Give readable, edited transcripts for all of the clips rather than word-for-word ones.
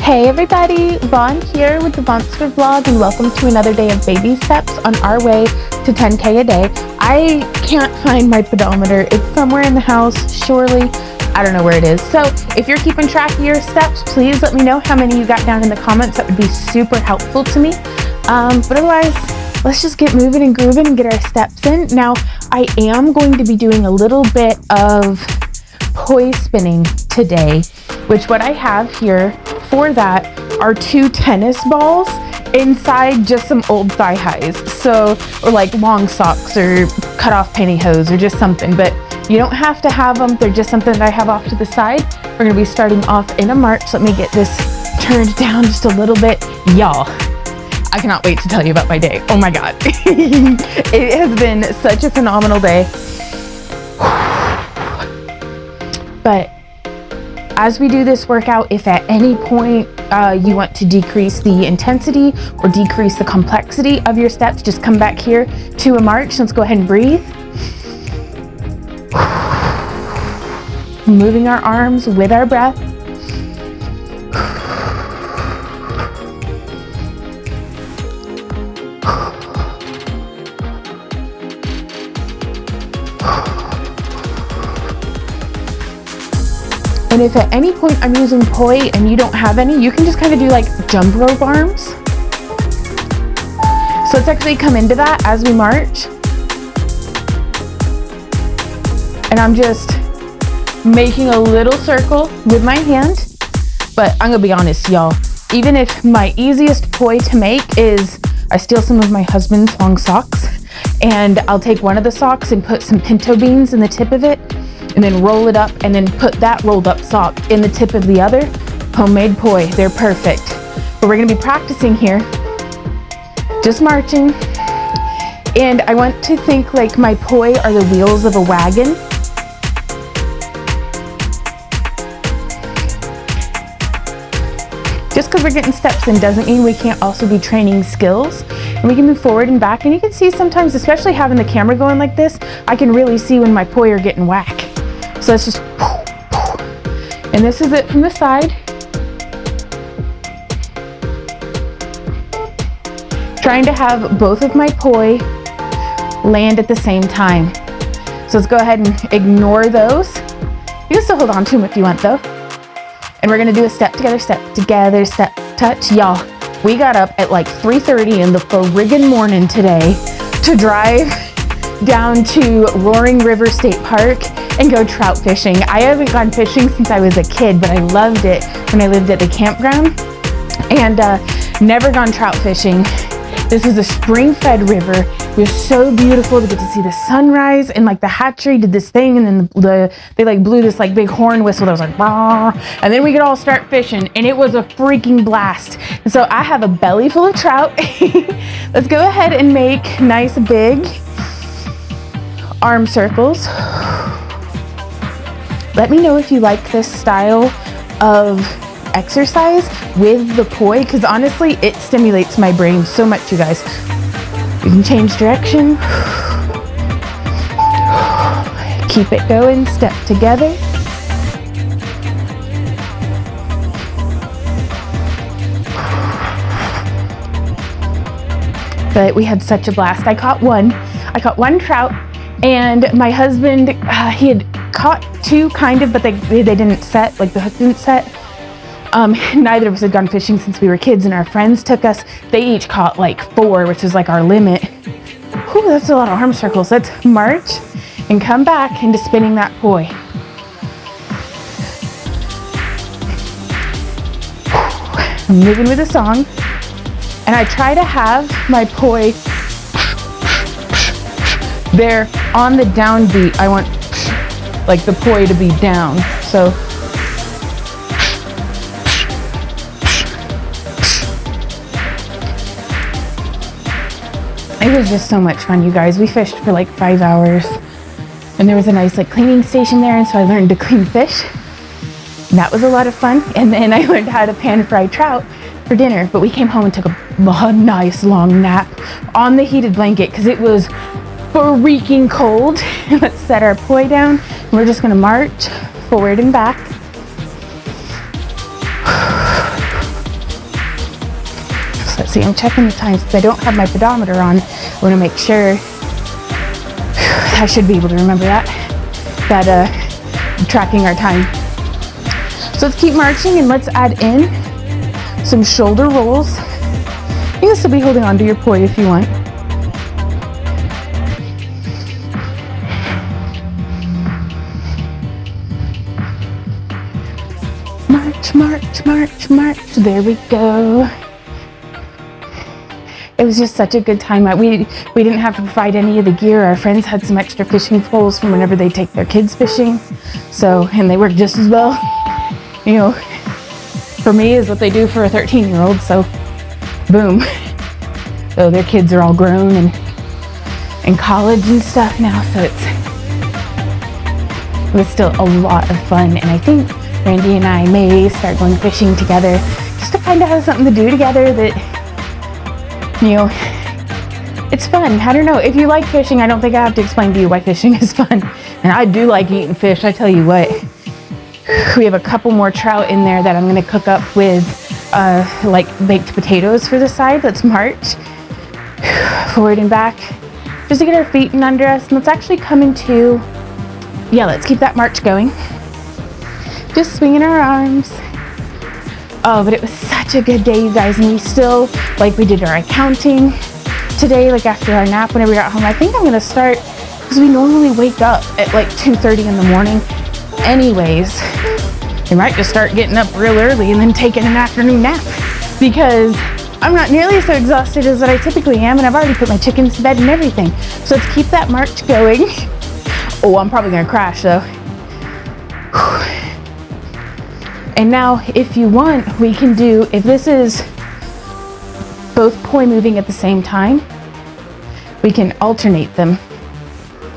Hey everybody, Vaughn here with the Vonster vlog, and welcome to another day of baby steps on our way to 10K a day. I can't find my pedometer. It's somewhere in the house, surely. I don't know where it is. So if you're keeping track of your steps, please let me know how many you got down in the comments. That would be super helpful to me. But otherwise, let's just get moving and grooving and get our steps in. Now, I am going to be doing a little bit of poi spinning today, which what I have here for that are 2 tennis balls inside just some old thigh highs. So, or like long socks or cut off pantyhose or just something, but you don't have to have them. They're just something that I have off to the side. We're gonna be starting off in a march. Let me get this turned down just a little bit. Y'all, I cannot wait to tell you about my day. Oh my God. It has been such a phenomenal day. But as we do this workout, if at any point you want to decrease the intensity or decrease the complexity of your steps, just come back here to a march. Let's go ahead and breathe. Moving our arms with our breath. And if at any point I'm using poi and you don't have any, you can just kind of do like jump rope arms. So let's actually come into that as we march. And I'm just making a little circle with my hand. But I'm gonna be honest, y'all, even if my easiest poi to make is I steal some of my husband's long socks and I'll take one of the socks and put some pinto beans in the tip of it, and then roll it up and then put that rolled up sock in the tip of the other. Homemade poi, they're perfect. But we're gonna be practicing here, just marching. And I want to think like my poi are the wheels of a wagon. Just because we're getting steps in doesn't mean we can't also be training skills. And we can move forward and back. And you can see sometimes, especially having the camera going like this, I can really see when my poi are getting whack. So it's just, and this is it from the side. Trying to have both of my poi land at the same time. So let's go ahead and ignore those. You can still hold on to them if you want though. And we're gonna do a step together, step touch. Y'all, we got up at like 3:30 in the friggin' morning today to drive down to Roaring River State Park and go trout fishing. I haven't gone fishing since I was a kid, but I loved it when I lived at the campground, and never gone trout fishing. This is a spring-fed river. It was so beautiful to get to see the sunrise, and like the hatchery did this thing, and then they like blew this like big horn whistle that was like, bah, and then we could all start fishing, and it was a freaking blast. And so I have a belly full of trout. Let's go ahead and make nice big arm circles. Let me know if you like this style of exercise with the poi, because honestly, it stimulates my brain so much, you guys. You can change direction. Keep it going, step together. But we had such a blast. I caught one trout, and my husband, he had caught 2 kind of, but they didn't set, like the hook didn't set. Neither of us had gone fishing since we were kids, and our friends took us. They each caught like 4, which is like our limit. Whew, that's a lot of arm circles. Let's march and come back into spinning that poi. I'm moving with a song, and I try to have my poi there on the downbeat. I want like the poi to be down. So it was just so much fun, you guys. We fished for like 5 hours, and there was a nice like cleaning station there, and so I learned to clean fish. And that was a lot of fun. And then I learned how to pan fry trout for dinner. But we came home and took a nice long nap on the heated blanket because it was freaking cold. Let's set our poi down. We're just gonna march forward and back. see, I'm checking the times because I don't have my pedometer on. I want to make sure. I should be able to remember that I'm tracking our time. So let's keep marching and let's add in some shoulder rolls. You can still be holding on to your poi if you want. March, march, march, march. There we go. It was just such a good time. We didn't have to provide any of the gear. Our friends had some extra fishing poles from whenever they take their kids fishing. So, and they work just as well, you know, for me is what they do for a 13-year-old. So, boom. So their kids are all grown and in college and stuff now. So it was still a lot of fun. And I think Randy and I may start going fishing together just to kind of have something to do together that, you know, it's fun. I don't know. If you like fishing, I don't think I have to explain to you why fishing is fun. And I do like eating fish, I tell you what. We have a couple more trout in there that I'm going to cook up with like baked potatoes for the side. Let's march forward and back just to get our feet in under us. And let's actually come into, yeah, let's keep that march going. Just swinging our arms. Oh, but it was such a good day, you guys. And we still, like, we did our accounting today, like after our nap, whenever we got home. I think I'm going to start, because we normally wake up at like 2:30 in the morning. Anyways, we might just start getting up real early and then taking an afternoon nap, because I'm not nearly so exhausted as what I typically am, and I've already put my chickens to bed and everything. So let's keep that march going. Oh, I'm probably going to crash though. And now, if you want, we can do, if this is both poi moving at the same time, we can alternate them,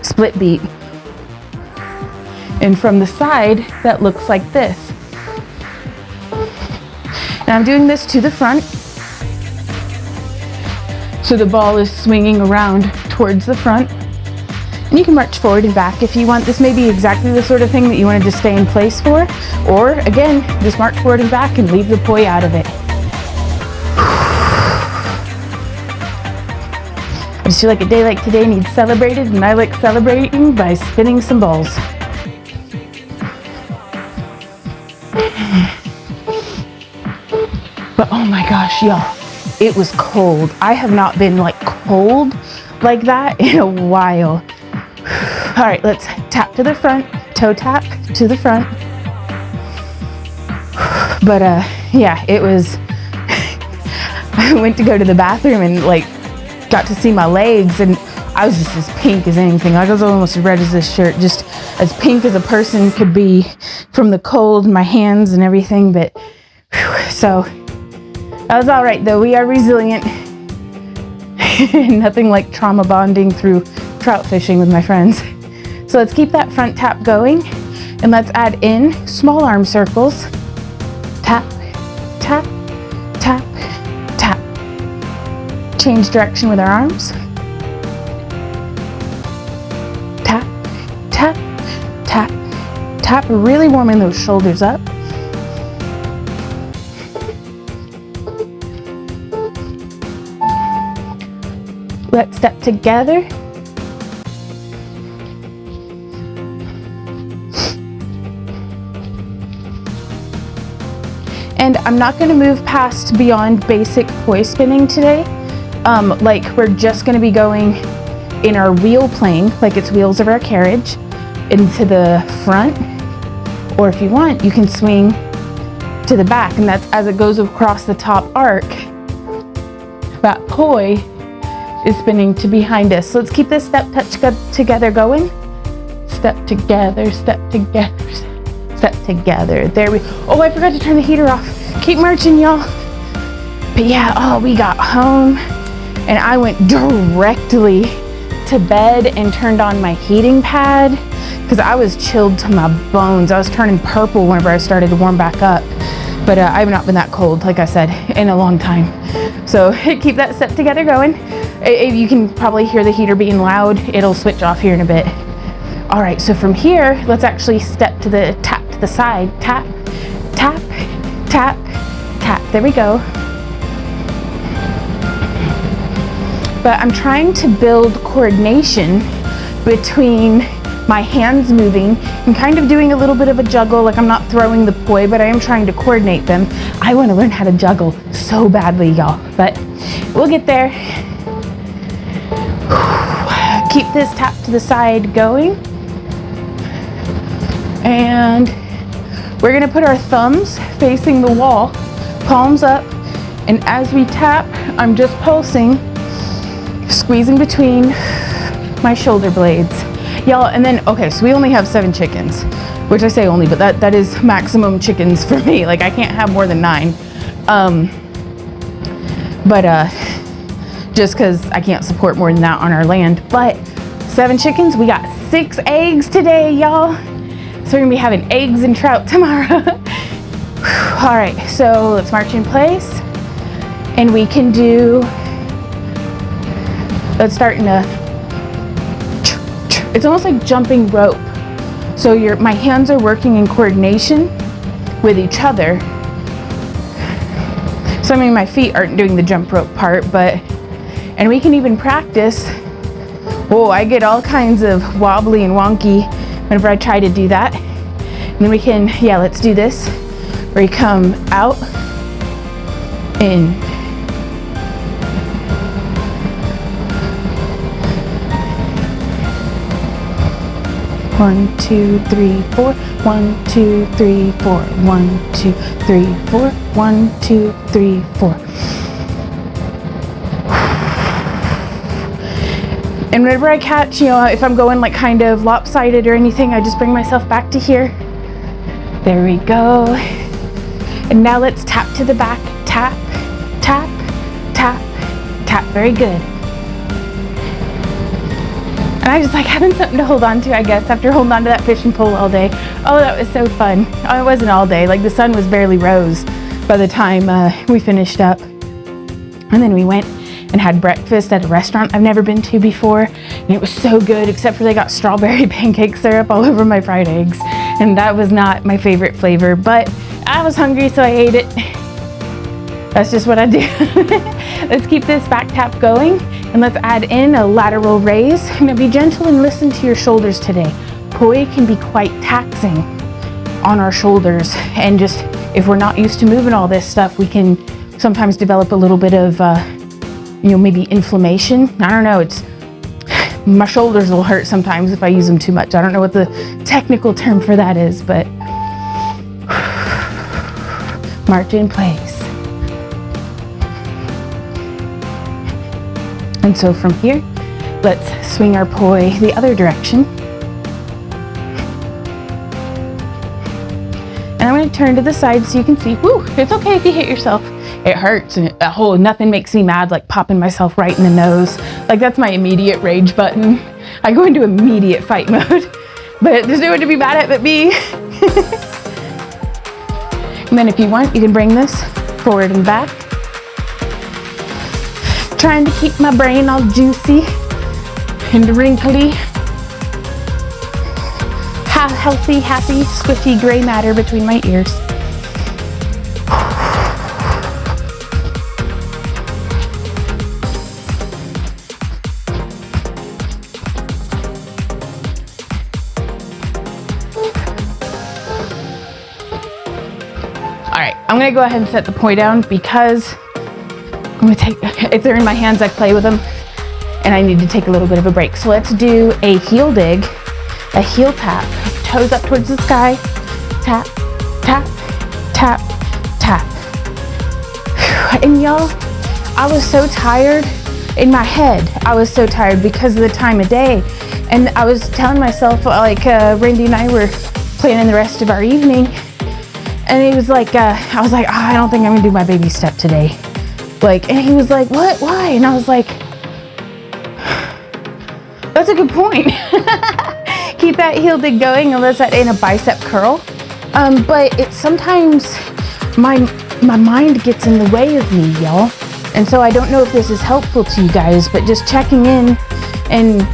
split beat. And from the side, that looks like this. And I'm doing this to the front, so the ball is swinging around towards the front. And you can march forward and back if you want. This may be exactly the sort of thing that you want to just stay in place for. Or, again, just march forward and back and leave the poi out of it. I just feel like a day like today needs celebrated, and I like celebrating by spinning some balls. But oh my gosh, y'all, it was cold. I have not been like cold like that in a while. All right, let's tap to the front, toe tap to the front. But yeah, it was, I went to go to the bathroom and like got to see my legs, and I was just as pink as anything. I was almost as red as this shirt, just as pink as a person could be from the cold, my hands and everything. But so that was all right though. We are resilient. Nothing like trauma bonding through trout fishing with my friends. So let's keep that front tap going, and let's add in small arm circles. Tap, tap, tap, tap. Change direction with our arms. Tap, tap, tap, tap. Really warming those shoulders up. Let's step together. And I'm not going to move past beyond basic poi spinning today. Like we're just going to be going in our wheel plane, like it's wheels of our carriage, into the front. Or if you want, you can swing to the back, and that's as it goes across the top arc. That poi is spinning to behind us. So let's keep this step touch together going. Step together, step together, step together. There we, oh, I forgot to turn the heater off. Keep marching, y'all. But yeah, oh, we got home and I went directly to bed and turned on my heating pad because I was chilled to my bones. I was turning purple whenever I started to warm back up. But I have not been that cold, like I said, in a long time. So keep that step together going. You can probably hear the heater being loud. It'll switch off here in a bit. All right, so from here, let's actually step to the tap to the side. Tap, tap, tap, tap. There we go. but I'm trying to build coordination between my hands moving and kind of doing a little bit of a juggle. Like, I'm not throwing the poi, but I am trying to coordinate them. I want to learn how to juggle so badly, y'all, but we'll get there. Keep this tap to the side going. And we're gonna put our thumbs facing the wall, palms up, and as we tap, I'm just pulsing, squeezing between my shoulder blades. Y'all, and then, okay, so we only have 7 chickens, which I say only, but that is maximum chickens for me. Like, I can't have more than 9. Just because I can't support more than that on our land. But 7 chickens, we got 6 eggs today, y'all. So we're gonna be having eggs and trout tomorrow. All right, so let's march in place. And we can do, let's start in a, it's almost like jumping rope. So my hands are working in coordination with each other. So I mean, my feet aren't doing the jump rope part, and we can even practice. Oh, I get all kinds of wobbly and wonky whenever I try to do that. And then we can, yeah, let's do this. Where you come out, in. One, 2, 3, 4. 1, 2, 3, 4. 1, 2, 3, 4. 1, 2, 3, 4. And whenever I catch, if I'm going like kind of lopsided or anything, I just bring myself back to here. There we go. And now let's tap to the back. Tap, tap, tap, tap. Very good. And I just like having something to hold on to, I guess, after holding on to that fishing pole all day. Oh, that was so fun. Oh, it wasn't all day. Like, the sun was barely rose by the time we finished up. And then we went and had breakfast at a restaurant I've never been to before. And it was so good, except for they got strawberry pancake syrup all over my fried eggs. And that was not my favorite flavor, but I was hungry, so I ate it. That's just what I do. Let's keep this back tap going, and let's add in a lateral raise. Now be gentle and listen to your shoulders today. Poi can be quite taxing on our shoulders, and just if we're not used to moving all this stuff, we can sometimes develop a little bit of maybe inflammation. I don't know, my shoulders will hurt sometimes if I use them too much. I don't know what the technical term for that is, but march in place. And so from here, let's swing our poi the other direction. And I'm going to turn to the side so you can see. Woo, it's okay if you hit yourself. It hurts, and nothing makes me mad like popping myself right in the nose. Like, that's my immediate rage button. I go into immediate fight mode. But there's no one to be mad at but me. And then if you want, you can bring this forward and back. Trying to keep my brain all juicy and wrinkly. Have healthy, happy, squishy gray matter between my ears. All right, I'm gonna go ahead and set the poi down because I'm gonna if they're in my hands, I play with them, and I need to take a little bit of a break. So let's do a heel dig, a heel tap, toes up towards the sky, tap, tap, tap, tap. And y'all, I was so tired in my head. I was so tired because of the time of day. And I was telling myself, like, Randy and I were planning the rest of our evening, and he was like, I was like, oh, I don't think I'm gonna do my baby step today. Like, and he was like, what, why? And I was like, that's a good point. Keep that heel dig going unless that ain't a bicep curl. But it's sometimes my mind gets in the way of me, y'all. And so I don't know if this is helpful to you guys, but just checking in, and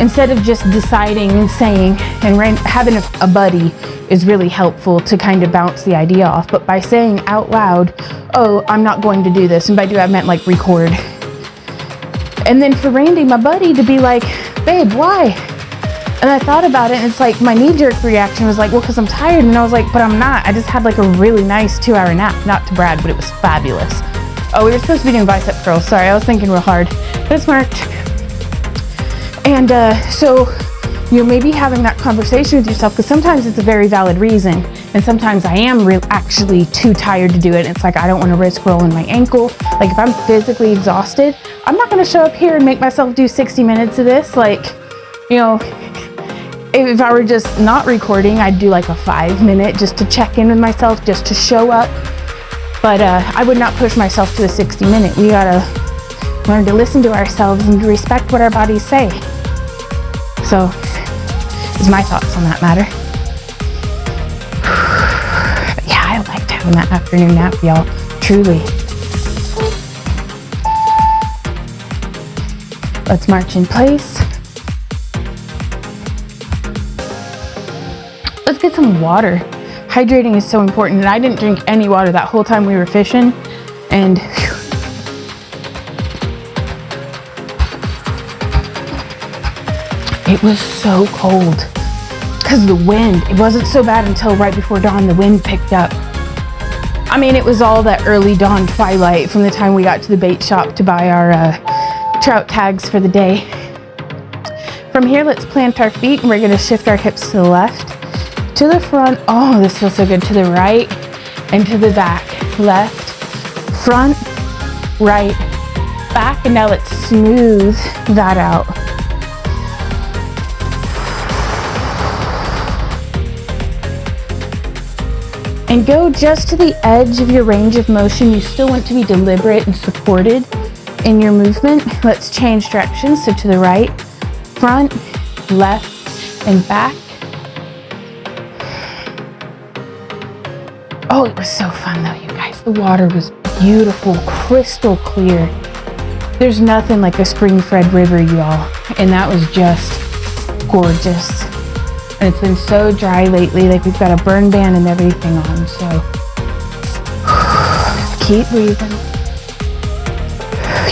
instead of just deciding and saying, and having a buddy is really helpful to kind of bounce the idea off. But by saying out loud, oh, I'm not going to do this. And by do, I meant like record. And then for Randy, my buddy, to be like, babe, why? And I thought about it, and it's like my knee-jerk reaction was like, well, because I'm tired. And I was like, but I'm not. I just had like a really nice 2-hour nap. Not to brag, but it was fabulous. Oh, we were supposed to be doing bicep curls. Sorry, I was thinking real hard. But it's marked. And so you're maybe having that conversation with yourself, because sometimes it's a very valid reason. And sometimes I am actually too tired to do it. It's like, I don't want to risk rolling my ankle. Like if I'm physically exhausted, I'm not going to show up here and make myself do 60 minutes of this. Like, you know, if I were just not recording, I'd do like a 5-minute just to check in with myself, just to show up. But I would not push myself to a 60-minute. We gotta learn to listen to ourselves and to respect what our bodies say. So, is my thoughts on that matter. But yeah, I liked having that afternoon nap, y'all. Truly. Let's march in place. Let's get some water. Hydrating is so important, and I didn't drink any water that whole time we were fishing, and it was so cold because the wind. It wasn't so bad until right before dawn. The wind picked up. I mean, it was all that early dawn twilight from the time we got to the bait shop to buy our trout tags for the day. From here, let's plant our feet, and we're going to shift our hips to the left, to the front. Oh, this feels so good. To the right and to the back. Left, front, right, back. And now let's smooth that out. And go just to the edge of your range of motion. You still want to be deliberate and supported in your movement. Let's change directions. So to the right, front, left, and back. Oh, it was so fun though, you guys. The water was beautiful, crystal clear. There's nothing like a spring-fed river, y'all. And that was just gorgeous. And it's been so dry lately, like we've got a burn ban and everything on, so keep breathing.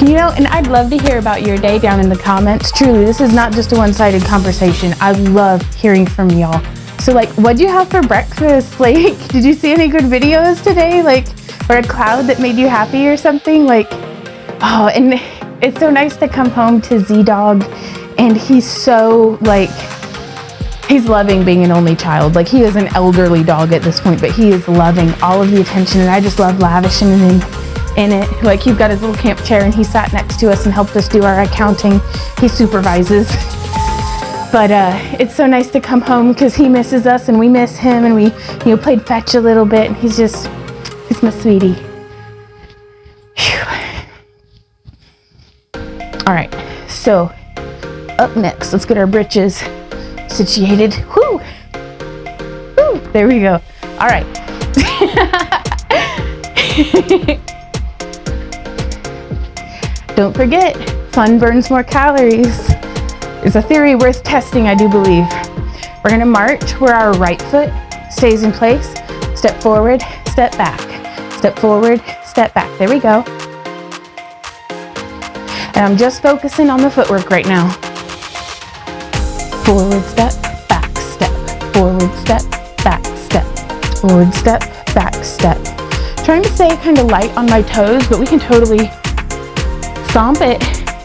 You know, and I'd love to hear about your day down in the comments. Truly, this is not just a one-sided conversation. I love hearing from y'all. So like, what'd you have for breakfast? Like, did you see any good videos today? Like, or a cloud that made you happy or something? Like, oh, and it's so nice to come home to Z-Dog, and he's so like, he's loving being an only child. Like, he is an elderly dog at this point, but he is loving all of the attention, and I just love lavishing in it. Like, he's got his little camp chair, and he sat next to us and helped us do our accounting. He supervises. But it's so nice to come home because he misses us and we miss him, and we, you know, played fetch a little bit, and he's my sweetie. Whew. All right, so up next, let's get our britches situated. Whoo! Woo! There we go. All right. Don't forget, fun burns more calories. It's a theory worth testing, I do believe. We're gonna march where our right foot stays in place. Step forward, step back. Step forward, step back. There we go. And I'm just focusing on the footwork right now. Forward step, back step. Forward step, back step. Forward step, back step. Trying to stay kind of light on my toes, but we can totally stomp it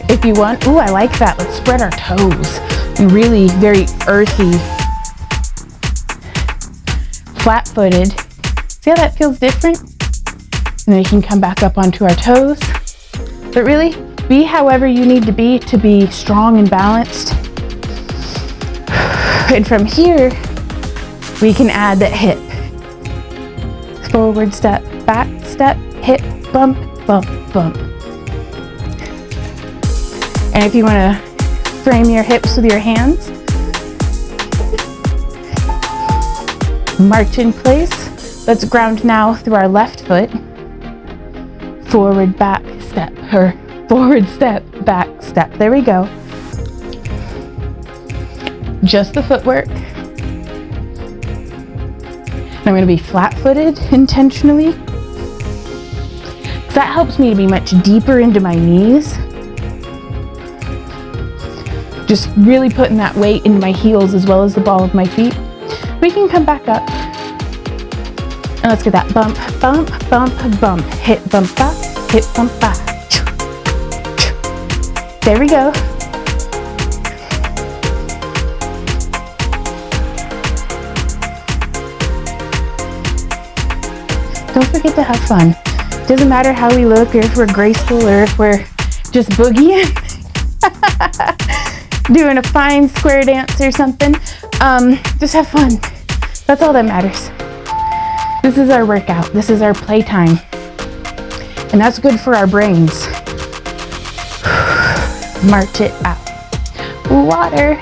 if you want. Ooh, I like that. Let's spread our toes. And really very earthy, flat-footed. See how that feels different? And then we can come back up onto our toes. But really, be however you need to be strong and balanced. And from here, we can add that hip. Forward step, back step, hip, bump, bump, bump. And if you want to frame your hips with your hands, march in place. Let's ground now through our left foot. Forward, back, step, or forward, step, back, step. There we go. Just the footwork. I'm going to be flat-footed intentionally, because that helps me to be much deeper into my knees. Just really putting that weight in my heels as well as the ball of my feet. We can come back up. And let's get that bump, bump, bump, bump. Hit, bump, back, hit, bump, back. There we go. Don't forget to have fun. Doesn't matter how we look or if we're graceful or if we're just boogieing. Doing a fine square dance or something. Just have fun. That's all that matters. This is our workout. This is our playtime. And that's good for our brains. March it out. Water.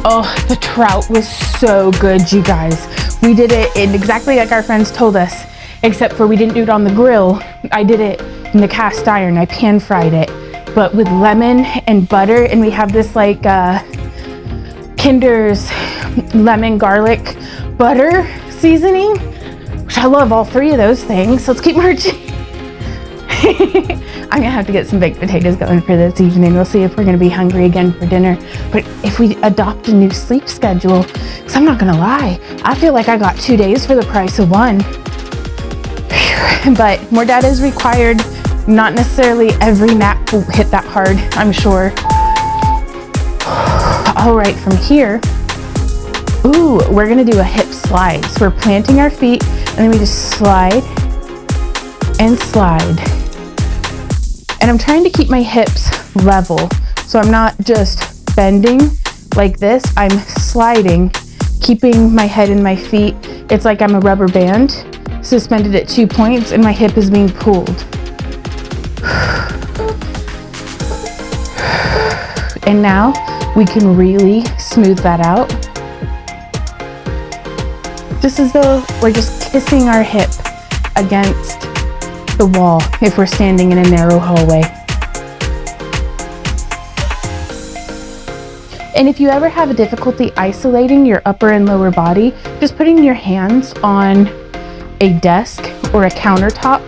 Oh, the trout was so good, you guys. We did it in exactly like our friends told us, except for we didn't do it on the grill. I did it in the cast iron. I pan fried it, but with lemon and butter, and we have this like Kinder's lemon garlic butter seasoning, which I love all three of those things. So let's keep marching. I'm gonna have to get some baked potatoes going for this evening. We'll see if we're gonna be hungry again for dinner. But if we adopt a new sleep schedule, because I'm not gonna lie, I feel like I got 2 days for the price of one. But more data is required. Not necessarily every nap will hit that hard, I'm sure. All right, from here, ooh, we're gonna do a hip slide. So we're planting our feet and then we just slide and slide. And I'm trying to keep my hips level. So I'm not just bending like this, I'm sliding, keeping my head and my feet. It's like I'm a rubber band suspended at 2 points and my hip is being pulled. And now we can really smooth that out. Just as though we're just kissing our hip against the wall if we're standing in a narrow hallway. And if you ever have a difficulty isolating your upper and lower body, just putting your hands on a desk or a countertop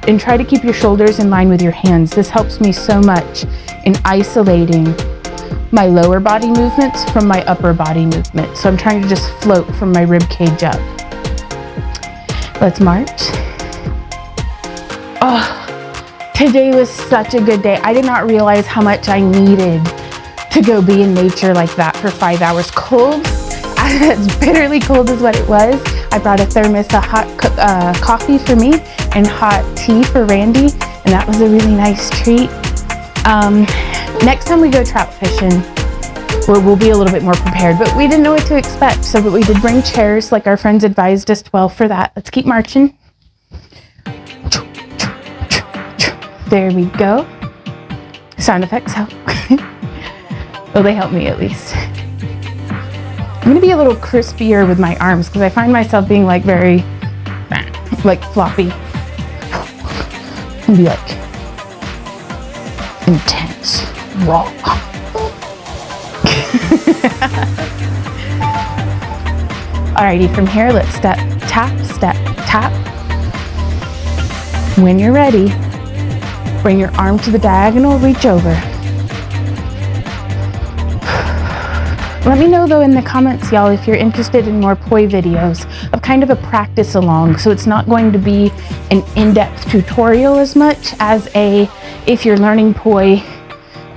and try to keep your shoulders in line with your hands. This helps me so much in isolating my lower body movements from my upper body movements. So I'm trying to just float from my rib cage up. Let's march. Oh, today was such a good day. I did not realize how much I needed to go be in nature like that for 5 hours. Cold, as bitterly cold as what it was. I brought a thermos of hot coffee for me and hot tea for Randy, and that was a really nice treat. Next time we go trout fishing, we'll be a little bit more prepared, but we didn't know what to expect, so but we did bring chairs like our friends advised us well for that. Let's keep marching. There we go. Sound effects help. Well, they help me at least. I'm gonna be a little crispier with my arms because I find myself being like very, like floppy. And be like intense, raw. Alrighty, from here, let's step, tap. When you're ready, bring your arm to the diagonal, reach over. Let me know though in the comments, y'all, if you're interested in more poi videos of kind of a practice along. So it's not going to be an in-depth tutorial as much as if you're learning poi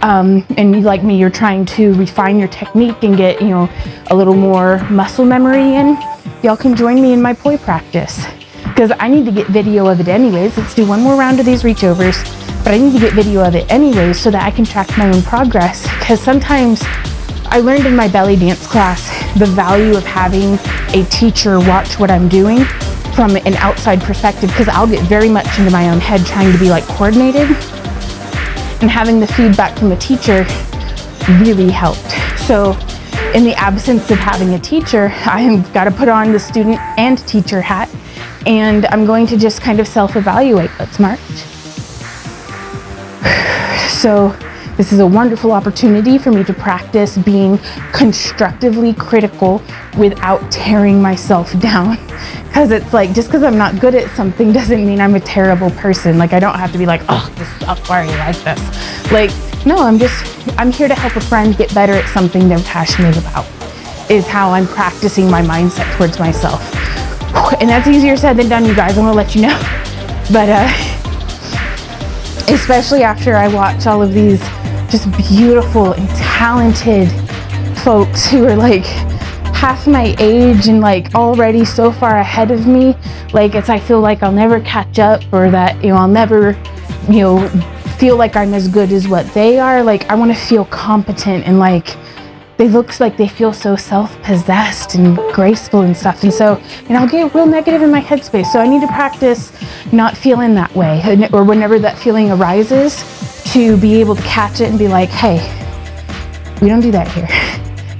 and you, like me, you're trying to refine your technique and get, a little more muscle memory in, y'all can join me in my poi practice. Because I need to get video of it anyways. Let's do one more round of these reach overs, but I need to get video of it anyways so that I can track my own progress. Because sometimes I learned in my belly dance class the value of having a teacher watch what I'm doing from an outside perspective, because I'll get very much into my own head trying to be like coordinated, and having the feedback from a teacher really helped. So in the absence of having a teacher, I've got to put on the student and teacher hat, and I'm going to just kind of self-evaluate. Let's march. So This is a wonderful opportunity for me to practice being constructively critical without tearing myself down. Because it's like, just because I'm not good at something doesn't mean I'm a terrible person. Like, I don't have to be like, oh, this sucks, why are you like this? Like, no, I'm here to help a friend get better at something they're passionate about, is how I'm practicing my mindset towards myself. And that's easier said than done, you guys, I'm gonna let you know. But especially after I watch all of these just beautiful and talented folks who are like half my age and like already so far ahead of me, like I feel like I'll never catch up, or that, I'll never, feel like I'm as good as what they are. Like, I want to feel competent, and like they looks like they feel so self-possessed and graceful and stuff. And so, I'll get real negative in my headspace. So I need to practice not feeling that way, or whenever that feeling arises, to be able to catch it and be like, hey, we don't do that here.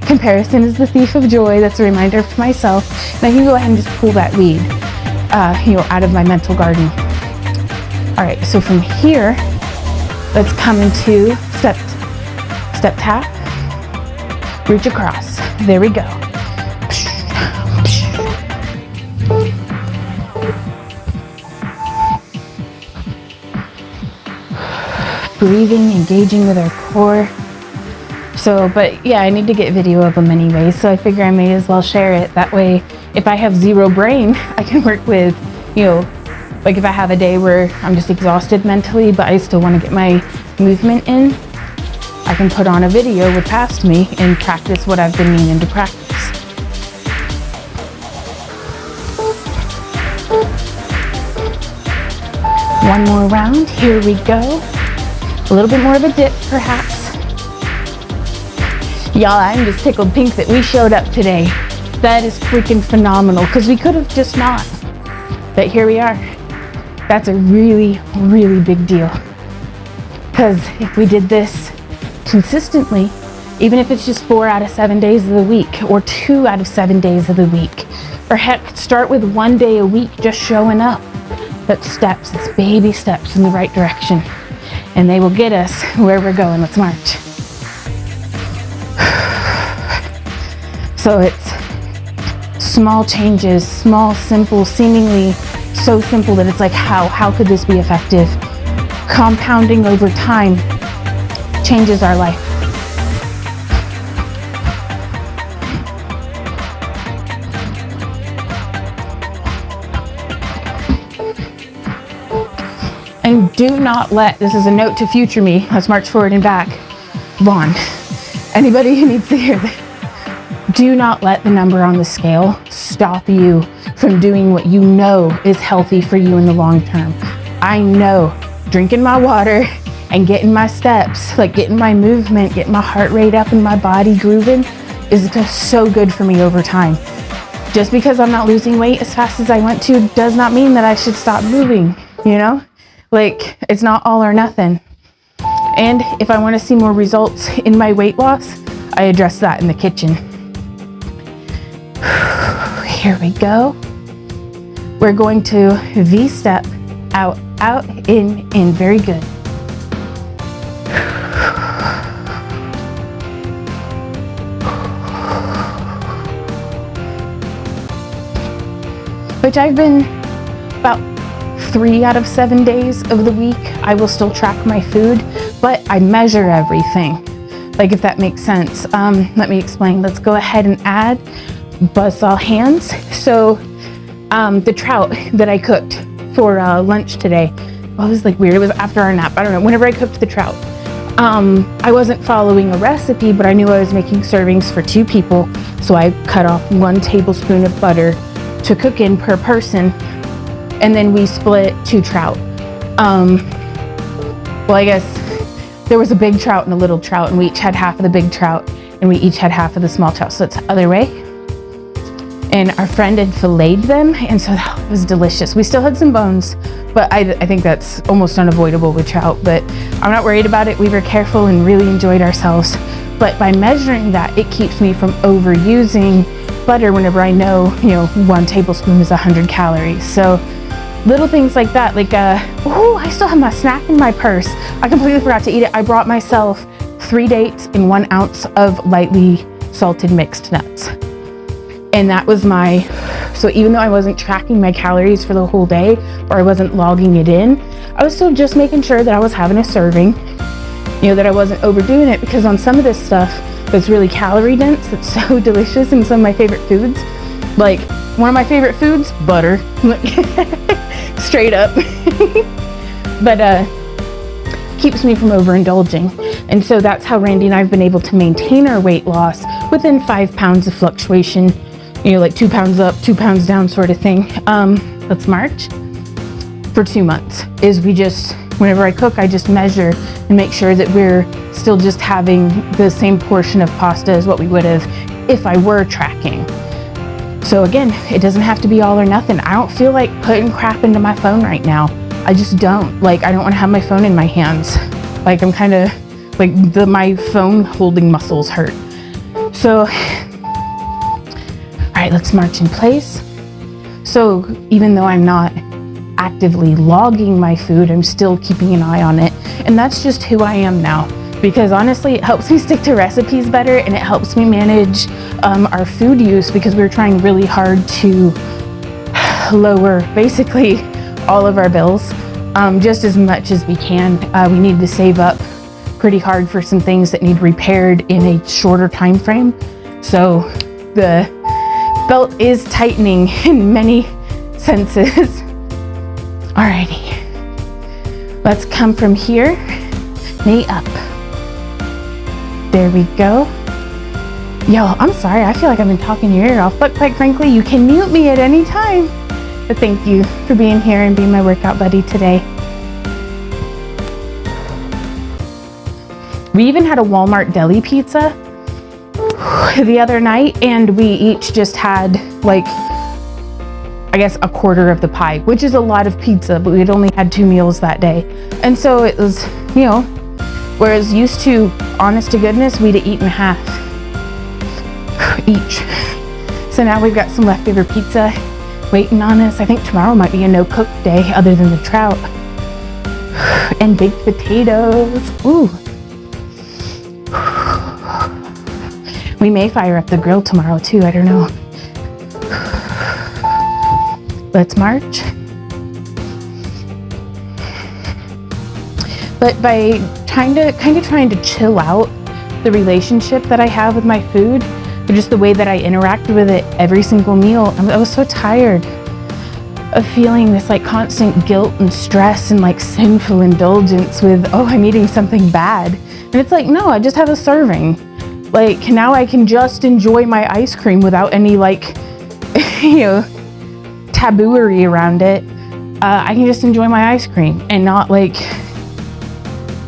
Comparison is the thief of joy. That's a reminder to myself. And I can go ahead and just pull that weed, out of my mental garden. All right, so from here, let's come into step tap, reach across. There we go. Breathing, engaging with our core. So, but yeah, I need to get video of them anyway, so I figure I may as well share it. That way, if I have zero brain, I can work with, like if I have a day where I'm just exhausted mentally, but I still want to get my movement in, I can put on a video with past me and practice what I've been meaning to practice. One more round, here we go. A little bit more of a dip, perhaps. Y'all, I'm just tickled pink that we showed up today. That is freaking phenomenal, because we could have just not. But here we are. That's a really, really big deal. Because if we did this consistently, even if it's just 4 out of 7 days of the week, or 2 out of 7 days of the week, or heck, start with 1 day a week just showing up. That's steps, it's baby steps in the right direction. And they will get us where we're going. Let's march. So it's small changes, small, simple, seemingly so simple that it's like, how could this be effective? Compounding over time changes our life. And do not let, this is a note to future me, let's march forward and back. Vaughn, anybody who needs to hear this, do not let the number on the scale stop you from doing what you know is healthy for you in the long term. I know drinking my water and getting my steps, like getting my movement, getting my heart rate up and my body grooving, is just so good for me over time. Just because I'm not losing weight as fast as I want to does not mean that I should stop moving, Like, it's not all or nothing. And if I want to see more results in my weight loss, I address that in the kitchen. Here we go. We're going to V-step, out, out, in, very good. Which I've been about 3 out of 7 days of the week. I will still track my food, but I measure everything. Like, if that makes sense. Let me explain. Let's go ahead and add buzzsaw hands. So the trout that I cooked for lunch today, it was like weird. It was after our nap. I don't know. Whenever I cooked the trout, I wasn't following a recipe, but I knew I was making servings for 2 people. So I cut off 1 tablespoon of butter to cook in per person. And then we split 2 trout. Well, I guess there was a big trout and a little trout, and we each had half of the big trout, and we each had half of the small trout. So it's the other way. And our friend had filleted them, and so that was delicious. We still had some bones, but I think that's almost unavoidable with trout, but I'm not worried about it. We were careful and really enjoyed ourselves. But by measuring that, it keeps me from overusing butter whenever I know, 1 tablespoon is 100 calories. So little things like that. Like, oh, I still have my snack in my purse. I completely forgot to eat it. I brought myself 3 dates and 1 ounce of lightly salted mixed nuts. And that was so even though I wasn't tracking my calories for the whole day, or I wasn't logging it in, I was still just making sure that I was having a serving, that I wasn't overdoing it, because on some of this stuff that's really calorie dense, that's so delicious, and some of my favorite foods, like one of my favorite foods, butter, straight up, but keeps me from overindulging. And so that's how Randy and I have been able to maintain our weight loss within 5 pounds of fluctuation, like 2 pounds up, 2 pounds down sort of thing. Let's March for 2 months is whenever I cook, I just measure and make sure that we're still just having the same portion of pasta as what we would have if I were tracking. So again, it doesn't have to be all or nothing. I don't feel like putting crap into my phone right now. I just don't. Like, I don't want to have my phone in my hands. Like, I'm kind of like my phone holding muscles hurt. So, all right, let's march in place. So even though I'm not actively logging my food, I'm still keeping an eye on it. And that's just who I am now, because honestly, it helps me stick to recipes better, and it helps me manage our food use, because we're trying really hard to lower basically all of our bills just as much as we can. We need to save up pretty hard for some things that need repaired in a shorter time frame. So the belt is tightening in many senses. Alrighty, let's come from here, knee up. There we go. Yo, I'm sorry, I feel like I've been talking your ear off, but quite frankly, you can mute me at any time. But thank you for being here and being my workout buddy today. We even had a Walmart deli pizza the other night, and we each just had like, I guess, a quarter of the pie, which is a lot of pizza, but we'd only had 2 meals that day. And so it was, whereas used to, honest to goodness, we'd have eaten half each. So now we've got some leftover pizza waiting on us. I think tomorrow might be a no-cook day other than the trout. And baked potatoes. Ooh. We may fire up the grill tomorrow too, I don't know. Let's march. But by trying to chill out the relationship that I have with my food, or just the way that I interact with it every single meal, I was so tired of feeling this like constant guilt and stress and like sinful indulgence with, oh, I'm eating something bad. And it's like, no, I just have a serving. Like, now I can just enjoy my ice cream without any like, tabooery around it. I can just enjoy my ice cream and not like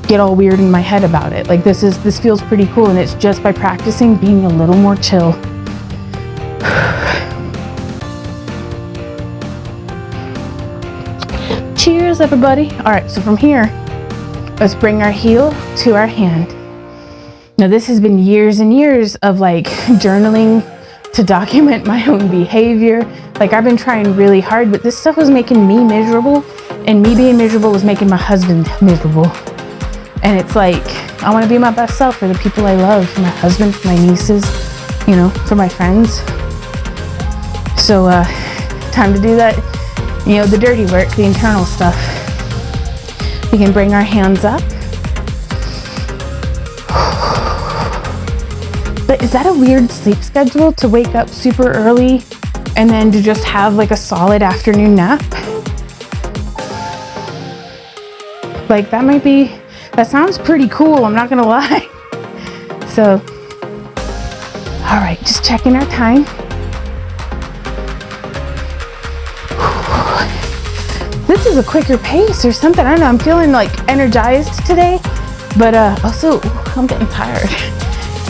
get all weird in my head about it. Like, this feels pretty cool, and it's just by practicing being a little more chill. Cheers, everybody. All right, so from here, let's bring our heel to our hand. Now, this has been years and years of like journaling to document my own behavior. Like, I've been trying really hard, but this stuff was making me miserable, and me being miserable was making my husband miserable. And it's like, I want to be my best self for the people I love, for my husband, for my nieces, for my friends. So, time to do that, the dirty work, the internal stuff. We can bring our hands up. But is that a weird sleep schedule, to wake up super early and then to just have like a solid afternoon nap? Like, that sounds pretty cool, I'm not gonna lie. So, all right, just checking our time. This is a quicker pace or something, I don't know, I'm feeling like energized today, but also, I'm getting tired.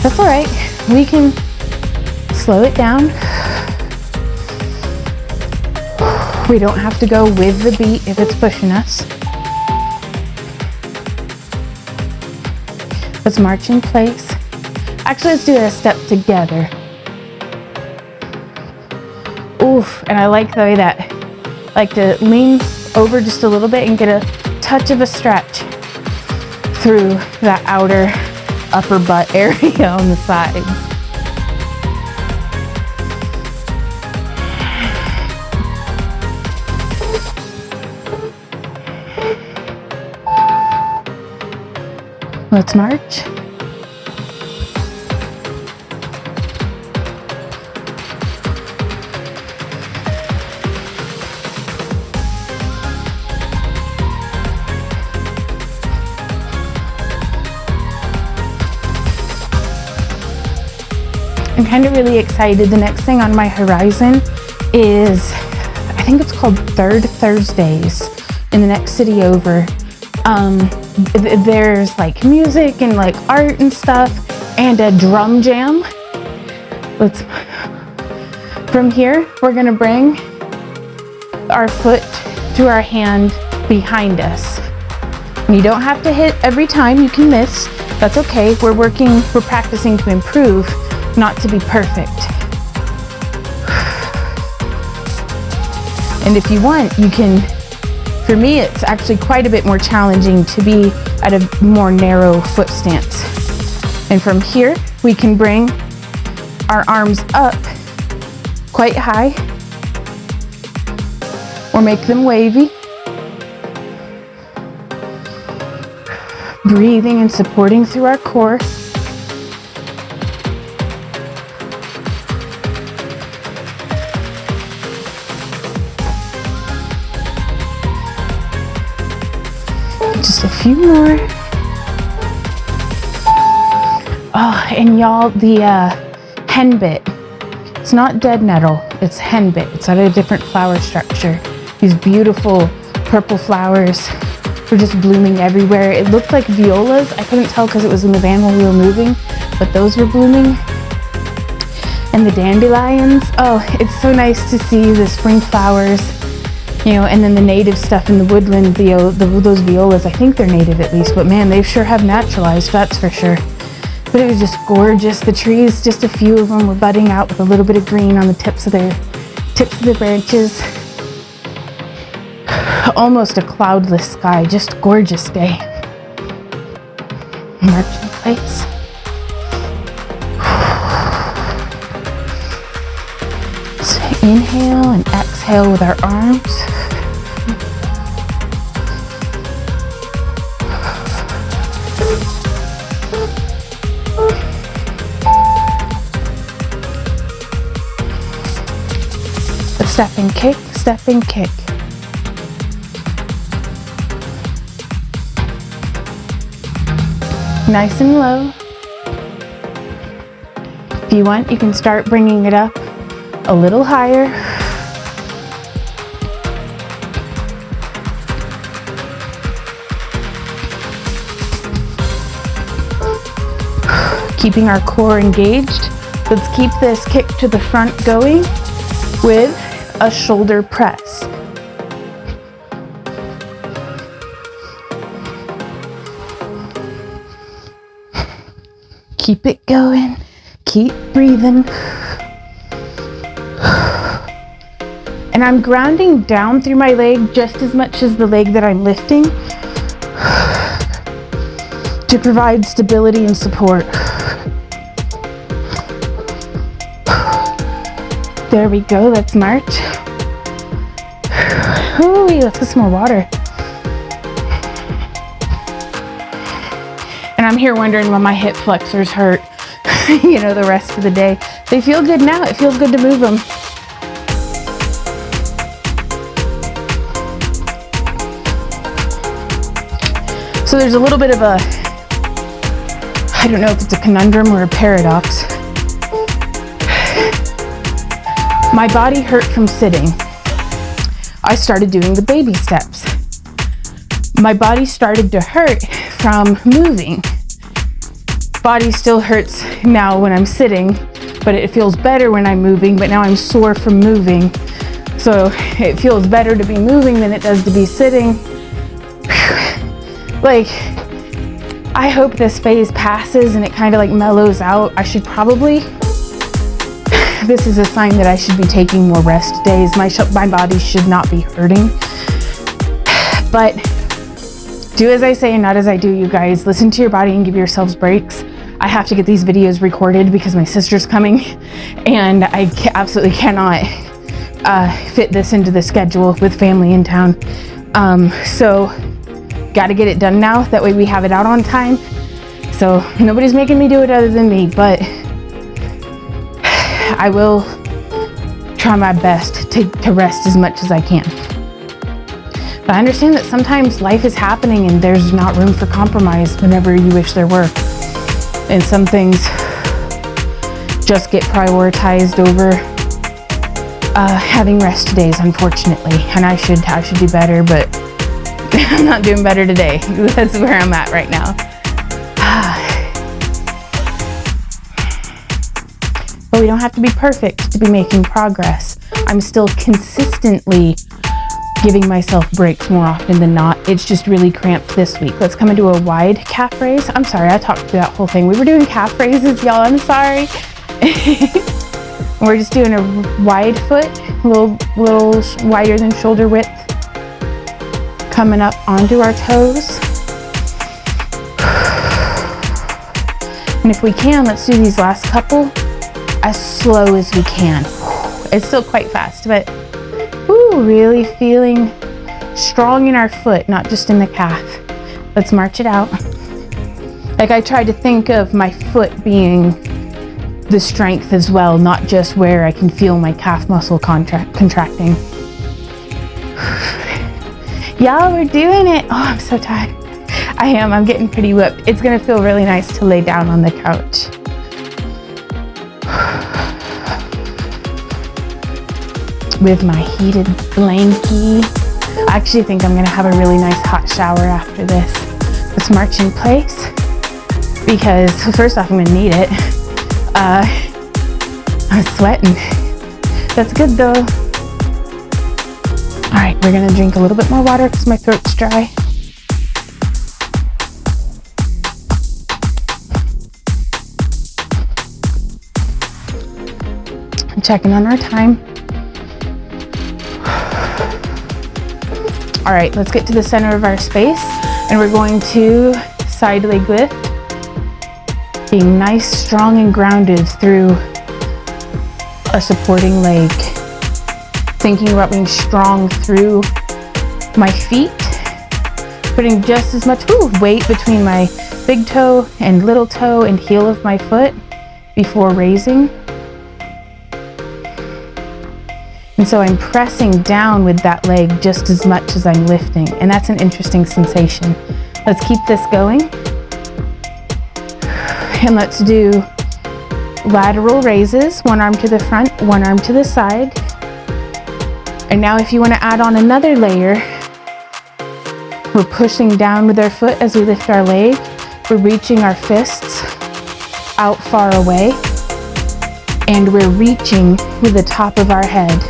That's all right, we can slow it down. We don't have to go with the beat if it's pushing us. Let's march in place. Actually, let's do a step together. Oof, and I like the way that, like to lean over just a little bit and get a touch of a stretch through that outer upper butt area on the sides. Let's march. I'm kind of really excited. The next thing on my horizon is, I think it's called Third Thursdays in the next city over. There's like music and like art and stuff and a drum jam. From here, we're gonna bring our foot to our hand behind us. And you don't have to hit every time, you can miss. That's okay. We're practicing to improve, not to be perfect. And if you want, you can, for me, it's actually quite a bit more challenging to be at a more narrow foot stance. And from here, we can bring our arms up quite high or make them wavy. Breathing and supporting through our core. Just a few more. Oh, and y'all, the henbit. It's not dead nettle, it's henbit. It's at a different flower structure. These beautiful purple flowers were just blooming everywhere. It looked like violas. I couldn't tell because it was in the van when we were moving, but those were blooming. And the dandelions. Oh, it's so nice to see the spring flowers, you know, and then the native stuff in the woodland, those violas. I think they're native at least, but man, they sure have naturalized, that's for sure. But it was just gorgeous. The trees, just a few of them were budding out with a little bit of green on the tips of their branches. Almost a cloudless sky, just gorgeous day. March in place. So inhale and exhale with our arms. Step and kick, step and kick. Nice and low. If you want, you can start bringing it up a little higher. Keeping our core engaged. Let's keep this kick to the front going with a shoulder press. Keep it going, keep breathing. And I'm grounding down through my leg just as much as the leg that I'm lifting to provide stability and support. There we go, let's march. Ooh, let's get some more water. And I'm here wondering when my hip flexors hurt, you know, the rest of the day. They feel good now, it feels good to move them. So there's a little bit of a, I don't know if it's a conundrum or a paradox. My body hurt from sitting. I started doing the baby steps. My body started to hurt from moving. Body still hurts now when I'm sitting, but it feels better when I'm moving, but now I'm sore from moving. So it feels better to be moving than it does to be sitting. Like, I hope this phase passes and it kind of like mellows out. I should probably, this is a sign that I should be taking more rest days. My body should not be hurting. But do as I say and not as I do, you guys. Listen to your body and give yourselves breaks. I have to get these videos recorded because my sister's coming, and I absolutely cannot fit this into the schedule with family in town. So got to get it done now. That way we have it out on time. So nobody's making me do it other than me, but I will try my best to rest as much as I can. But I understand that sometimes life is happening and there's not room for compromise whenever you wish there were. And some things just get prioritized over having rest days, unfortunately. And I should do better, but I'm not doing better today. That's where I'm at right now. But we don't have to be perfect to be making progress. I'm still consistently giving myself breaks more often than not. It's just really cramped this week. Let's come into a wide calf raise. I'm sorry, I talked through that whole thing. We were doing calf raises, y'all. I'm sorry. We're just doing a wide foot, a little wider than shoulder width, coming up onto our toes. And if we can, let's do these last couple as slow as we can. It's still quite fast, but really feeling strong in our foot, not just in the calf. Let's march it out. Like, I tried to think of my foot being the strength as well, not just where I can feel my calf muscle contracting. Y'all, we're doing it. Oh, I'm so tired. I am. I'm getting pretty whipped. It's gonna feel really nice to lay down on the couch. With my heated blankie. I actually think I'm gonna have a really nice hot shower after this. Let's march in place, because first off, I'm gonna need it. I'm sweating. That's good though. All right, we're gonna drink a little bit more water because my throat's dry. I'm checking on our time. All right, let's get to the center of our space, and we're going to side leg lift, being nice, strong, and grounded through our supporting leg. Thinking about being strong through my feet, putting just as much weight between my big toe and little toe and heel of my foot before raising. And so I'm pressing down with that leg just as much as I'm lifting. And that's an interesting sensation. Let's keep this going. And let's do lateral raises, one arm to the front, one arm to the side. And now if you want to add on another layer, we're pushing down with our foot as we lift our leg. We're reaching our fists out far away. And we're reaching with the top of our head.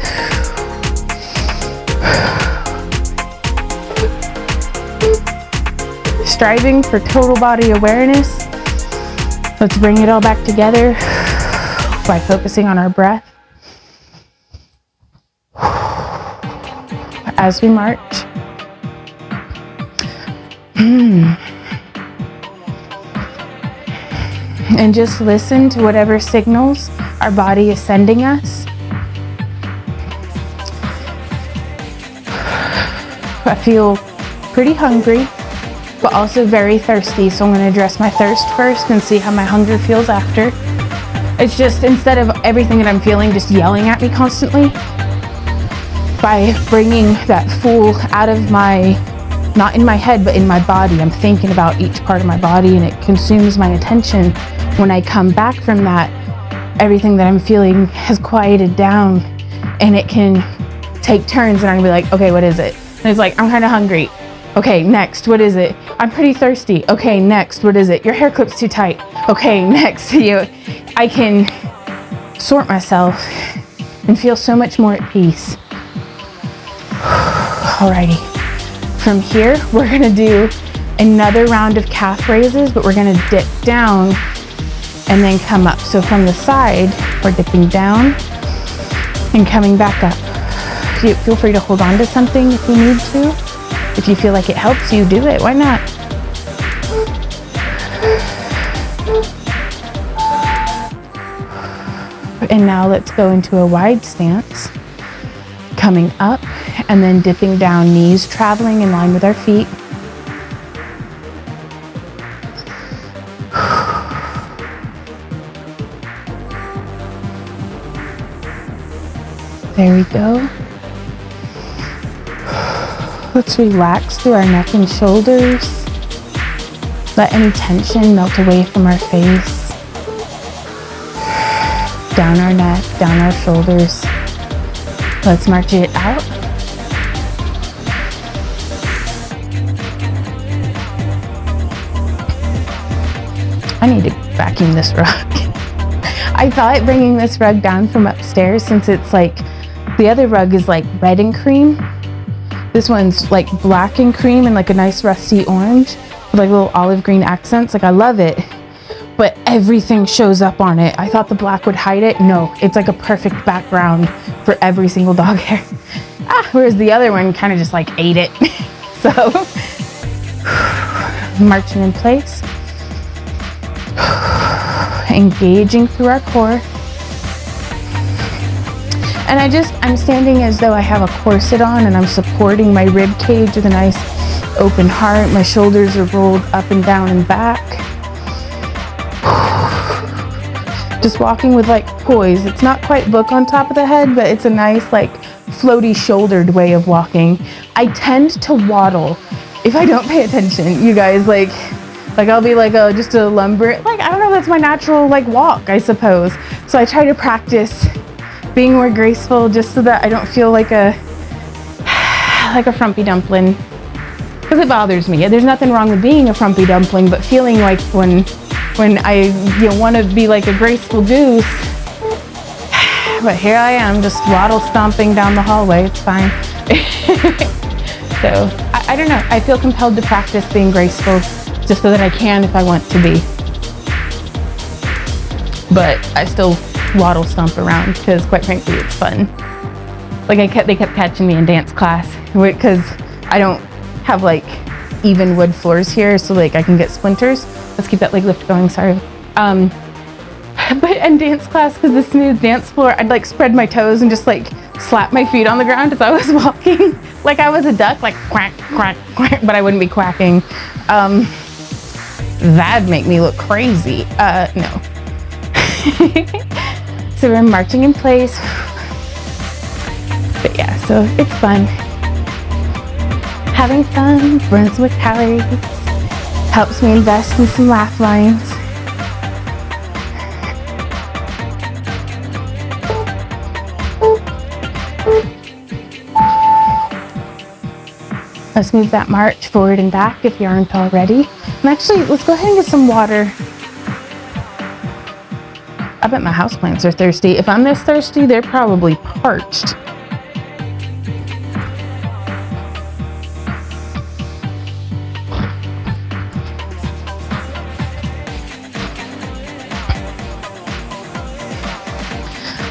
Striving for total body awareness. Let's bring it all back together by focusing on our breath as we march. And just listen to whatever signals our body is sending us. I feel pretty hungry, but also very thirsty. So I'm going to address my thirst first and see how my hunger feels after. It's just, instead of everything that I'm feeling just yelling at me constantly, by bringing that full out of my, not in my head, but in my body, I'm thinking about each part of my body and it consumes my attention. When I come back from that, everything that I'm feeling has quieted down and it can take turns, and I'm gonna be like, okay, what is it? And it's like, I'm kind of hungry. Okay, next, what is it? I'm pretty thirsty. Okay, next, what is it? Your hair clip's too tight. Okay, next, I can sort myself and feel so much more at peace. Alrighty, from here, we're gonna do another round of calf raises, but we're gonna dip down and then come up. So from the side, we're dipping down and coming back up. Feel free to hold on to something if you need to. If you feel like it helps you, do it. Why not? And now let's go into a wide stance, coming up and then dipping down, knees traveling in line with our feet. There we go. Let's relax through our neck and shoulders. Let any tension melt away from our face. Down our neck, down our shoulders. Let's march it out. I need to vacuum this rug. I thought bringing this rug down from upstairs, since it's like, the other rug is like red and cream. This one's like black and cream and like a nice rusty orange with like little olive green accents. Like, I love it, but everything shows up on it. I thought the black would hide it. No, it's like a perfect background for every single dog hair. Whereas the other one kind of just like ate it. So, marching in place. Engaging through our core. And I'm standing as though I have a corset on, and I'm supporting my rib cage with a nice open heart. My shoulders are rolled up and down and back. Just walking with like poise. It's not quite book on top of the head, but it's a nice like floaty shouldered way of walking. I tend to waddle if I don't pay attention, you guys. Like I'll be like just a lumber, like, I don't know, that's my natural like walk, I suppose. So I try to practice being more graceful, just so that I don't feel like a frumpy dumpling, because it bothers me. There's nothing wrong with being a frumpy dumpling, but feeling like when I want to be like a graceful goose, but here I am just waddle stomping down the hallway. It's fine. So I don't know, I feel compelled to practice being graceful, just so that I can if I want to be. But I still waddle stomp around because, quite frankly, it's fun. Like they kept catching me in dance class because I don't have like even wood floors here, so like I can get splinters. Let's keep that leg lift going, sorry. But in dance class, because the smooth dance floor, I'd like spread my toes and just like slap my feet on the ground as I was walking. Like I was a duck, like quack, quack, quack, but I wouldn't be quacking. That'd make me look crazy. No. So we're marching in place. But yeah, so it's fun. Having fun burns more calories. Helps me invest in some laugh lines. Let's move that march forward and back if you aren't already. And actually, let's go ahead and get some water. I bet my houseplants are thirsty. If I'm this thirsty, they're probably parched.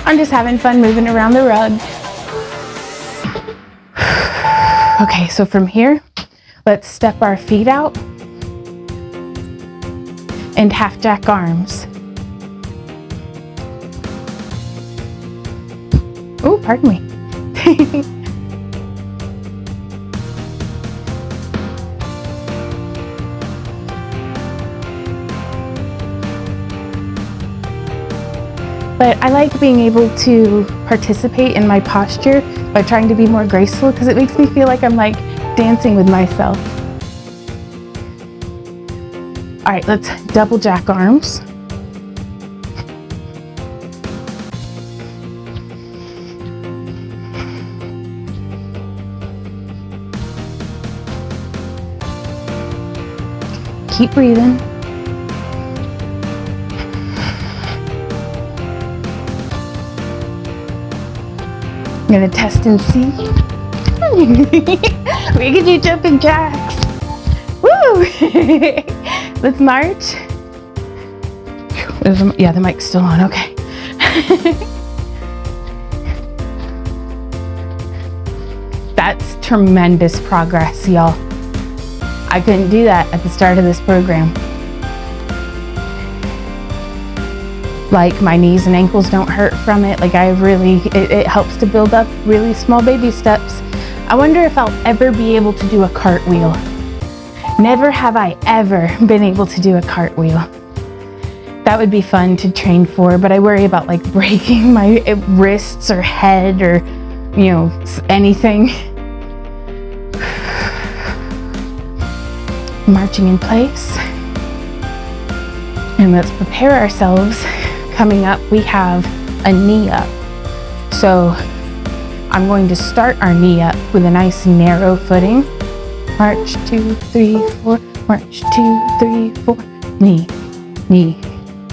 I'm just having fun moving around the rug. Okay, so from here, let's step our feet out and half jack arms. Oh, pardon me. But I like being able to participate in my posture by trying to be more graceful, because it makes me feel like I'm like dancing with myself. All right, let's double jack arms. Keep breathing. I'm gonna test and see. We can do jumping jacks. Woo! Let's march. Yeah, the mic's still on, okay. That's tremendous progress, y'all. I couldn't do that at the start of this program. Like, my knees and ankles don't hurt from it. Like, it helps to build up really small baby steps. I wonder if I'll ever be able to do a cartwheel. Never have I ever been able to do a cartwheel. That would be fun to train for, but I worry about like breaking my wrists or head or, you know, anything. Marching in place. And let's prepare ourselves. Coming up, we have a knee up. So I'm going to start our knee up with a nice narrow footing. March, 2, 3, 4. March, 2, 3, 4. Knee, knee,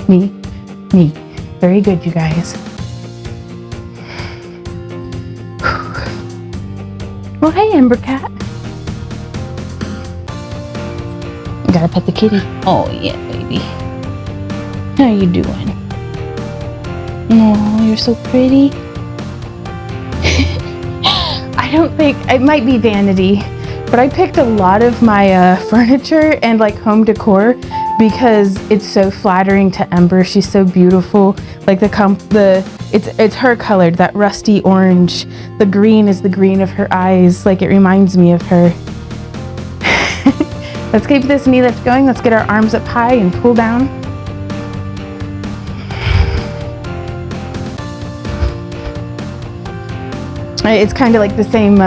knee, knee. Very good, you guys. Well, hey, Ember Cat. Gotta pet the kitty. Oh, yeah, baby. How you doing? Oh, you're so pretty. I don't think, it might be vanity, but I picked a lot of my furniture and like home decor because it's so flattering to Ember. She's so beautiful. Like it's her colored, that rusty orange. The green is the green of her eyes. Like, it reminds me of her. Let's keep this knee lift going. Let's get our arms up high and pull down. It's kind of like the same,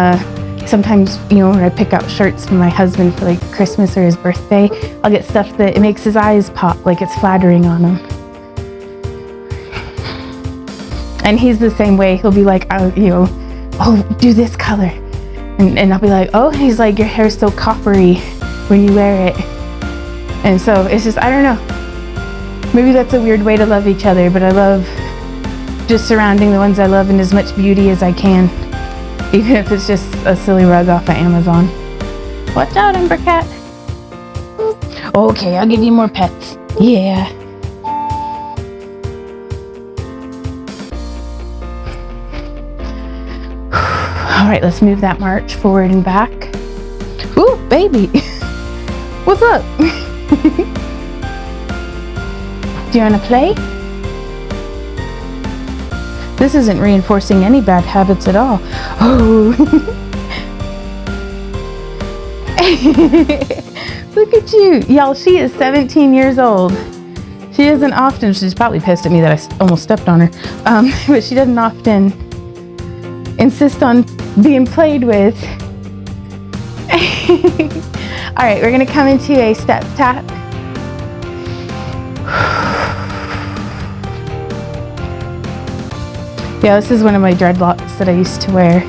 sometimes, you know, when I pick out shirts for my husband for like Christmas or his birthday, I'll get stuff that it makes his eyes pop, like it's flattering on him. And he's the same way. He'll be like, oh, you know, oh, do this color. And I'll be like, oh, and he's like, your hair's so coppery when you wear it. And so it's just, I don't know. Maybe that's a weird way to love each other, but I love just surrounding the ones I love in as much beauty as I can. Even if it's just a silly rug off of Amazon. Watch out, Ember Cat. Okay, I'll give you more pets. Yeah. All right, let's move that march forward and back. Ooh, baby. What's up? Do you want to play? This isn't reinforcing any bad habits at all. Oh. Look at you. Y'all, she is 17 years old. She doesn't often, she's probably pissed at me that I almost stepped on her, but she doesn't often insist on being played with. All right, we're gonna come into a step tap. Yeah, this is one of my dreadlocks that I used to wear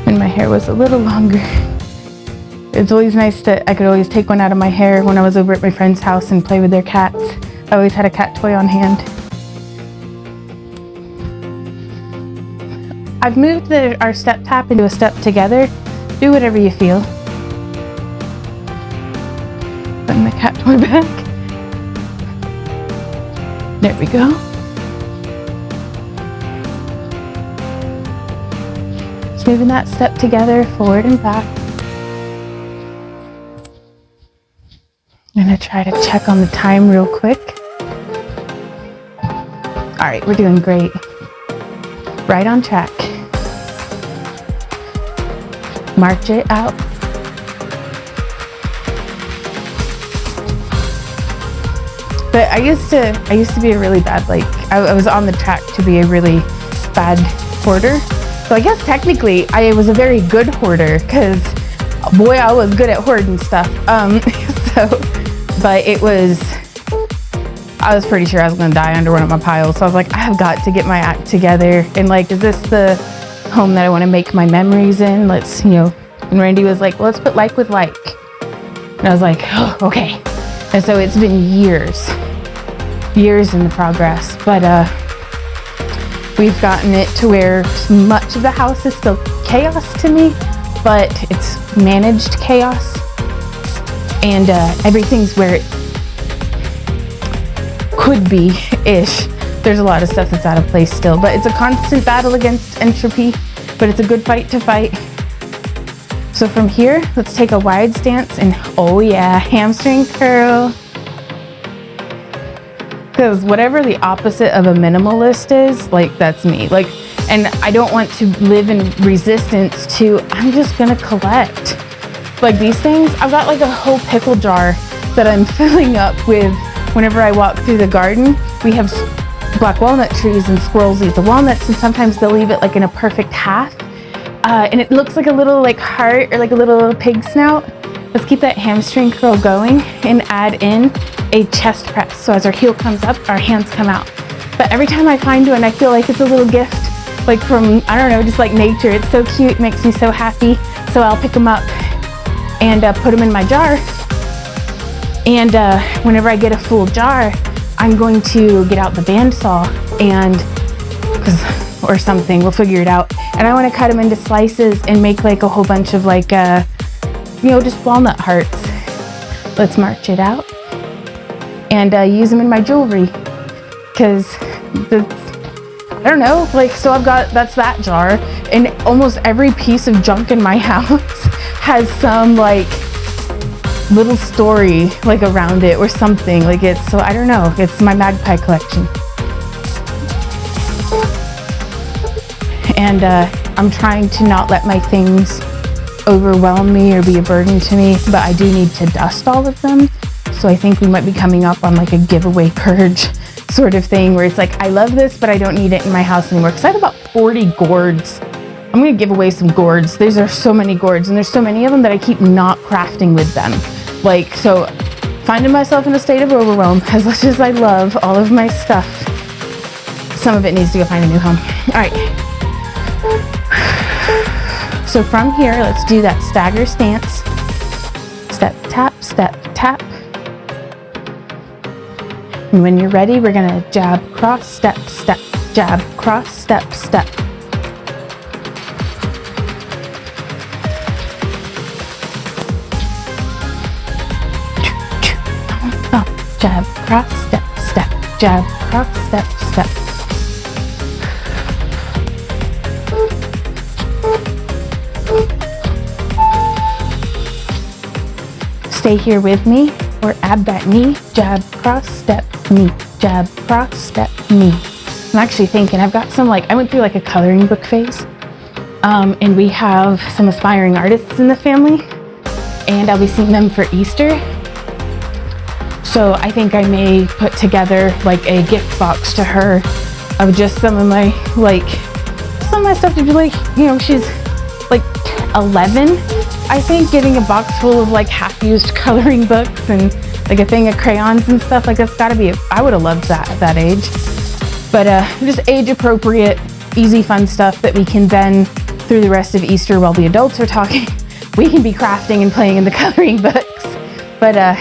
when my hair was a little longer. It's always nice I could always take one out of my hair when I was over at my friend's house and play with their cats. I always had a cat toy on hand. I've moved our step tap into a step together. Do whatever you feel. Putting the cat toy back. There we go. Just moving that step together, forward and back. I'm gonna try to check on the time real quick. All right, we're doing great. Right on track. March it out. But I used to be a really bad, like, I was on the track to be a really bad hoarder. So I guess technically I was a very good hoarder because boy, I was good at hoarding stuff. But I was pretty sure I was gonna die under one of my piles. So I was like, I have got to get my act together. And like, is this the home that I want to make my memories in? Let's, you know, and Randy was like, well, let's put like with like. And I was like, oh, okay. And so it's been years in the progress, but we've gotten it to where much of the house is still chaos to me, but it's managed chaos. And everything's where it could be-ish. There's a lot of stuff that's out of place still, but it's a constant battle against entropy. But but it's a good fight to fight. So from here, let's take a wide stance and oh yeah, hamstring curl. Because whatever the opposite of a minimalist is, like that's me. Like, and I don't want to live in resistance to, I'm just gonna collect. Like these things, I've got like a whole pickle jar that I'm filling up with whenever I walk through the garden. We have black walnut trees and squirrels eat the walnuts, and sometimes they'll leave it like in a perfect half. And it looks like a little like heart or like a little pig snout. Let's keep that hamstring curl going and add in a chest press. So as our heel comes up, our hands come out. But every time I find one, I feel like it's a little gift, like from, I don't know, just like nature. It's so cute, it makes me so happy. So I'll pick them up and put them in my jar. And whenever I get a full jar, I'm going to get out the bandsaw and, or something, we'll figure it out. And I want to cut them into slices and make like a whole bunch of like, you know, just walnut hearts. Let's march it out and use them in my jewelry. Cause I don't know, like, so I've got, that's that jar, and almost every piece of junk in my house has some like little story like around it or something. Like it's, so I don't know, it's my magpie collection. And I'm trying to not let my things overwhelm me or be a burden to me, but I do need to dust all of them. So I think we might be coming up on like a giveaway purge sort of thing where it's like, I love this, but I don't need it in my house anymore. Cause I have about 40 gourds. I'm gonna give away some gourds. These are so many gourds, and there's so many of them that I keep not crafting with them. Like, so finding myself in a state of overwhelm. As much as I love all of my stuff, some of it needs to go find a new home. All right. So from here, let's do that stagger stance. Step, tap, step, tap. And when you're ready, we're gonna jab, cross, step, step, jab, cross, step, step. Jab, cross, step, step, jab, cross, step, step. Stay here with me, or add that knee, jab, cross, step, knee, jab, cross, step, knee. I'm actually thinking, I've got some like, I went through like a coloring book phase, and we have some aspiring artists in the family, and I'll be seeing them for Easter. So I think I may put together like a gift box to her of just some of my, like, some of my stuff to be like, you know, she's like 11, I think, getting a box full of like half-used coloring books and like a thing of crayons and stuff. Like that's gotta be, I would have loved that at that age. But just age appropriate, easy, fun stuff that we can then, through the rest of Easter while the adults are talking, we can be crafting and playing in the coloring books. But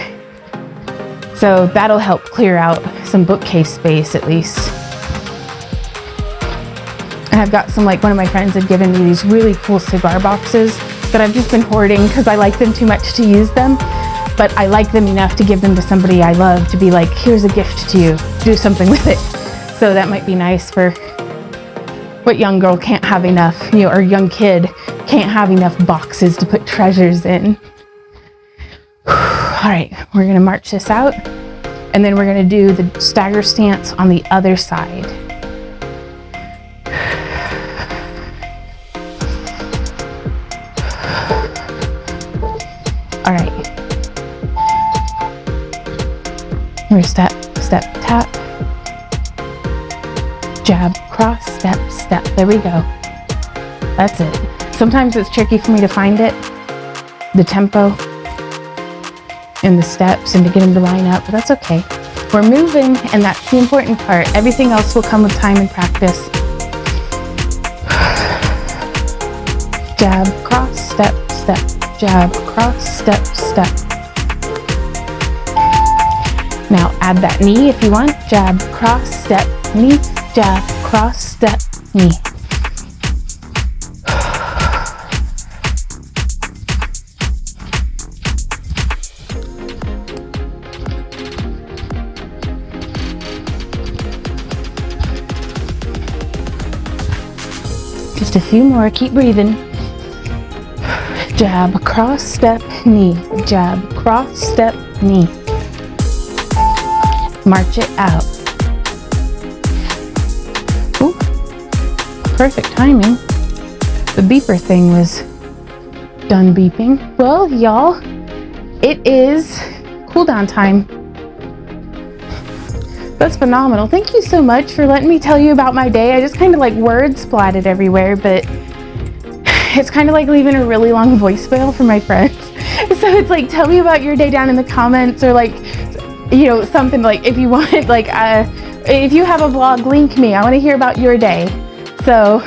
so that'll help clear out some bookcase space at least. And I've got some, like, one of my friends had given me these really cool cigar boxes that I've just been hoarding because I like them too much to use them. But I like them enough to give them to somebody I love, to be like, here's a gift to you, do something with it. So that might be nice for what young girl can't have enough, you know, or young kid can't have enough boxes to put treasures in. All right, we're gonna march this out, and then we're gonna do the stagger stance on the other side. All right. We're step, step, tap. Jab, cross, step, step. There we go. That's it. Sometimes it's tricky for me to find it, the tempo and the steps, and to get them to line up, but that's okay. We're moving, and that's the important part. Everything else will come with time and practice. Jab, cross, step, step. Jab, cross, step, step. Now add that knee if you want. Jab, cross, step, knee. Jab, cross, step, knee. Just a few more. Keep breathing. Jab, cross, step, knee. Jab, cross, step, knee. March it out. Ooh, perfect timing. The beeper thing was done beeping. Well, y'all, it is cool down time. That's phenomenal. Thank you so much for letting me tell you about my day. I just kind of like word splatted everywhere, but it's kind of like leaving a really long voicemail for my friends. So it's like, tell me about your day down in the comments, or like, you know, something like, if you want, like, if you have a vlog, link me. I want to hear about your day. So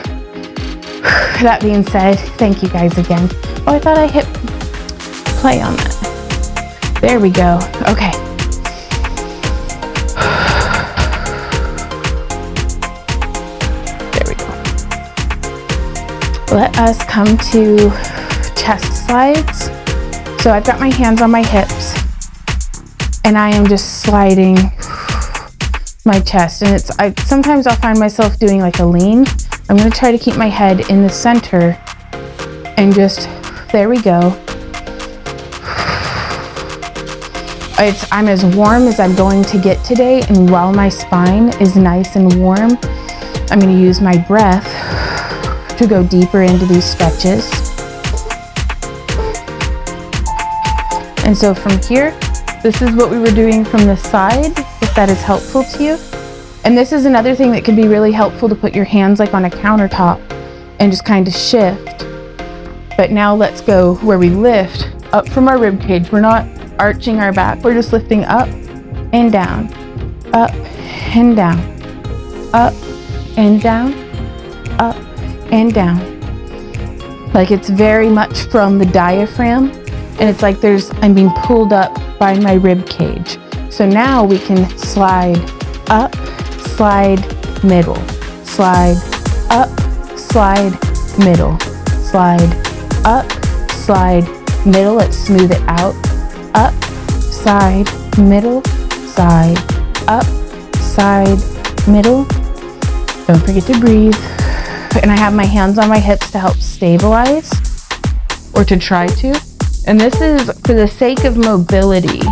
that being said, thank you guys again. Oh, I thought I hit play on that. There we go. Okay. Let us come to chest slides. So I've got my hands on my hips and I am just sliding my chest, and sometimes I'll find myself doing like a lean. I'm going to try to keep my head in the center and just, there we go. I'm as warm as I'm going to get today, and while my spine is nice and warm, I'm going to use my breath to go deeper into these stretches. And so from here, this is what we were doing from the side, if that is helpful to you. And this is another thing that can be really helpful, to put your hands like on a countertop and just kind of shift. But now let's go where we lift up from our rib cage. We're not arching our back, we're just lifting up and down, up and down, up and down, up and down. Like it's very much from the diaphragm, and it's like I'm being pulled up by my rib cage. So now we can slide up, slide, middle, slide up, slide, middle, slide up, slide, middle. Let's smooth it out. Up, side, middle, side, up, side, middle. Don't forget to breathe. And I have my hands on my hips to help stabilize, or to try to. And this is for the sake of mobility.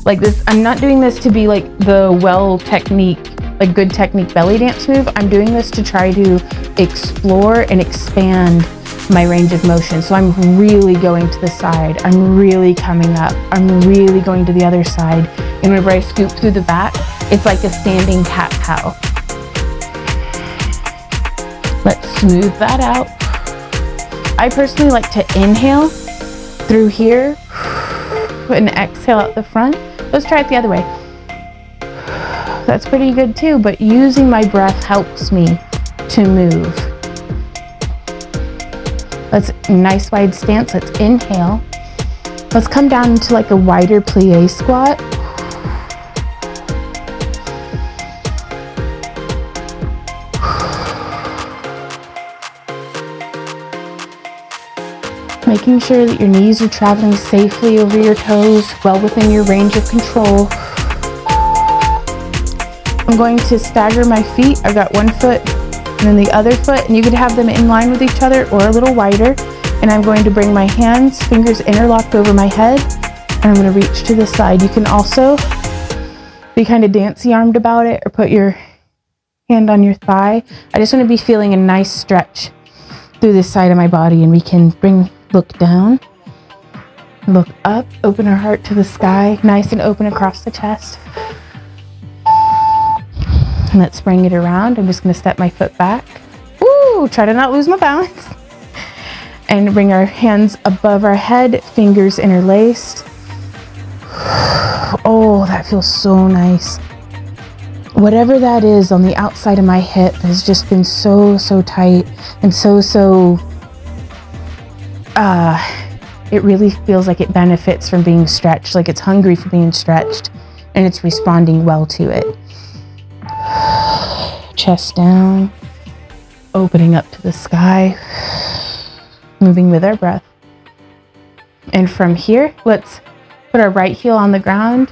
Like this, I'm not doing this to be like the good technique belly dance move. I'm doing this to try to explore and expand my range of motion. So I'm really going to the side. I'm really coming up. I'm really going to the other side. And whenever I scoop through the back, it's like a standing cat-cow. Let's smooth that out. I personally like to inhale through here and exhale out the front. Let's try it the other way. That's pretty good too, but using my breath helps me to move. Let's nice wide stance. Let's inhale. Let's come down into like a wider plie squat. Making sure that your knees are traveling safely over your toes, well within your range of control. I'm going to stagger my feet. I've got one foot and then the other foot, and you could have them in line with each other or a little wider. And I'm going to bring my hands, fingers interlocked over my head, and I'm going to reach to the side. You can also be kind of dancey armed about it, or put your hand on your thigh. I just want to be feeling a nice stretch through this side of my body, and we can look down, look up, open our heart to the sky, nice and open across the chest. And let's bring it around. I'm just going to step my foot back. Ooh, try to not lose my balance. And bring our hands above our head, fingers interlaced. Oh, that feels so nice. Whatever that is on the outside of my hip has just been so tight and so it really feels like it benefits from being stretched, like it's hungry for being stretched, and it's responding well to it. Chest down, opening up to the sky, moving with our breath. And from here, let's put our right heel on the ground.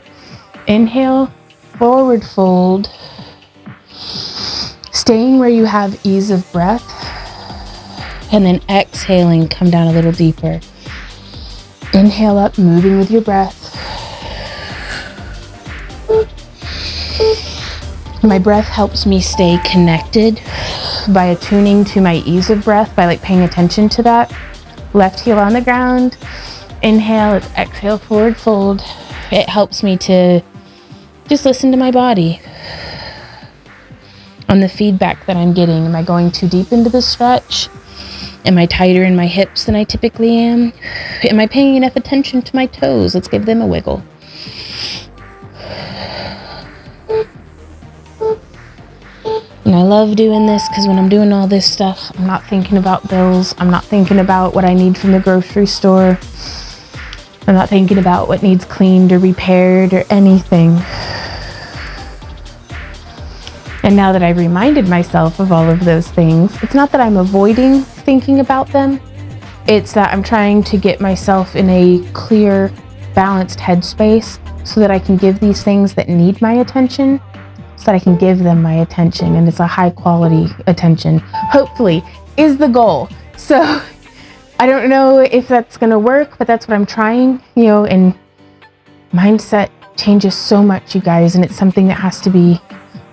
Inhale, forward fold. Staying where you have ease of breath. And then exhaling, come down a little deeper. Inhale up, moving with your breath. My breath helps me stay connected by attuning to my ease of breath, by like paying attention to that. Left heel on the ground. Inhale, it's exhale, forward fold. It helps me to just listen to my body on the feedback that I'm getting. Am I going too deep into the stretch? Am I tighter in my hips than I typically am? Am I paying enough attention to my toes? Let's give them a wiggle. And I love doing this because when I'm doing all this stuff, I'm not thinking about bills. I'm not thinking about what I need from the grocery store. I'm not thinking about what needs cleaned or repaired or anything. And now that I've reminded myself of all of those things, it's not that I'm avoiding thinking about them. It's that I'm trying to get myself in a clear, balanced headspace so that I can give these things that need my attention, so that I can give them my attention, and it's a high quality attention, hopefully, is the goal. So I don't know if that's gonna work, but that's what I'm trying, and mindset changes so much, you guys, and it's something that has to be,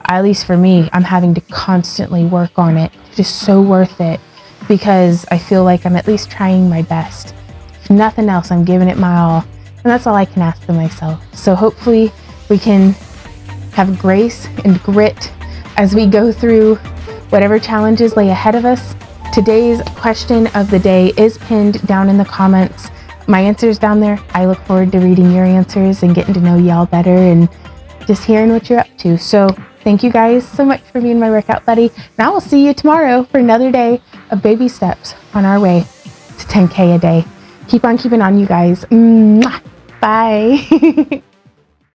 at least for me, I'm having to constantly work on it. It's just so worth it because I feel like I'm at least trying my best. If nothing else, I'm giving it my all, and that's all I can ask of myself. So hopefully we can have grace and grit as we go through whatever challenges lay ahead of us. Today's question of the day is pinned down in the comments. My answer's down there. I look forward to reading your answers and getting to know y'all better and just hearing what you're up to. So thank you guys so much for being my workout buddy. And I will see you tomorrow for another day of baby steps on our way to 10K a day. Keep on keeping on, you guys. Mwah. Bye.